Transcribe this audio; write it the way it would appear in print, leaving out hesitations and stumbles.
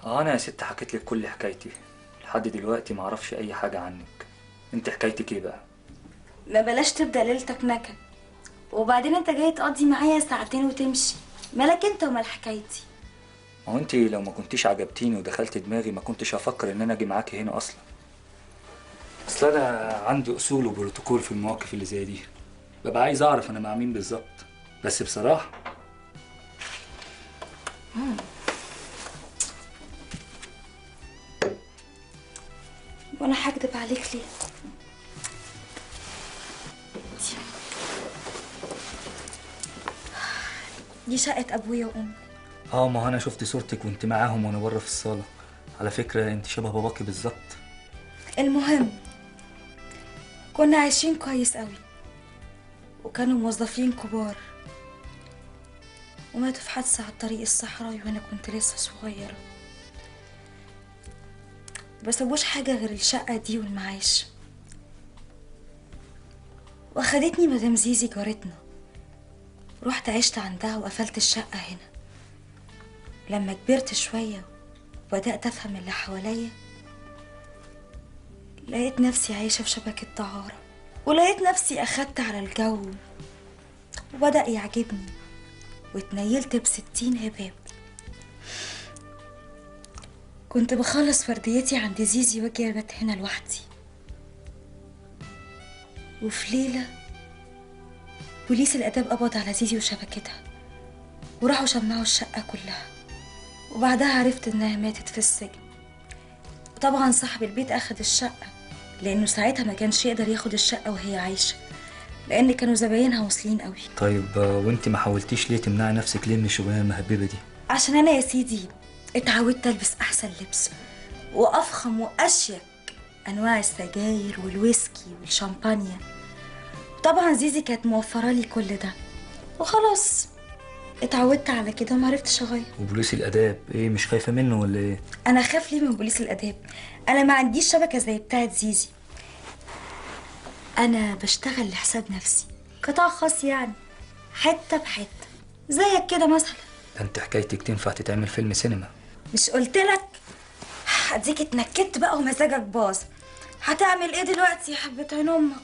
انا يا ست حكيت لك كل حكايتي، لحد دلوقتي ما اعرفش اي حاجه عنك. انت حكايتك ايه بقى؟ ما بلاش تبدأ ليلتك نكد، وبعدين انت جاي تقضي معايا ساعتين وتمشي. مالك انت ومال حكايتي؟ ما هو انت لو ما كنتيش عجبتيني ودخلت دماغي ما كنتش هفكر ان انا اجي معاكي هنا اصلا. اصل انا عندي اصول وبروتوكول في المواقف اللي زي دي، ببقى عايز اعرف انا مع مين بالظبط. بس بصراحه وانا هكدب عليك ليه؟ دي شقة ابويا وامي. ما هو انا شفت صورتك وانت معاهم وانا بره في الصاله. على فكره انت شبه باباكي بالظبط. المهم، كنا عايشين كويس قوي، وكانوا موظفين كبار وماتوا في حادثة على الطريق الصحراوي وانا كنت لسه صغيرة. بسووش حاجة غير الشقة دي والمعاش، واخدتني مدام زيزي جارتنا، رحت عشت عندها وقفلت الشقة هنا. لما كبرت شوية وبدأت أفهم اللي حواليا، لقيت نفسي عايشة في شبكة دعارة، ولقيت نفسي أخدت على الجو وبدأ يعجبني، واتنيلت ب60 هباب. كنت بخلص فرديتي عند زيزي واجي ابات هنا لوحدي. وفي ليلة بوليس الآداب قبض على زيزي وشبكتها، وراحوا شمعوا الشقة كلها، وبعدها عرفت إنها ماتت في السجن. طبعا صاحب البيت أخد الشقة، لأنه ساعتها ما كانش يقدر ياخد الشقة وهي عايشة، لأن كانوا زباينها واصلين قوي. طيب وانت ما حاولتيش ليه تمنعي نفسك ليه من الشغلانه المهببه دي؟ عشان أنا يا سيدي اتعودت ألبس أحسن لبس وأفخم وأشيك أنواع السجاير والويسكي والشامبانيا. طبعا زيزي كانت موفرة لي كل ده، وخلاص اتعودت على كده ومعرفتش أغير. وبوليس الاداب ايه، مش خايفه منه ولا ايه؟ أنا أخاف ليه من بوليس الآداب؟ أنا ما عنديش شبكة زي بتاعت زيزي، أنا بشتغل لحساب نفسي، قطاع خاص يعني، حتة بحتة زيك كده مثلا. ده انت حكايتك تنفع تتعمل فيلم سينما. مش قلتلك؟ اديك اتنكدت بقى ومزاجك باظ. هتعمل ايه دلوقتي يا حبة عين امك؟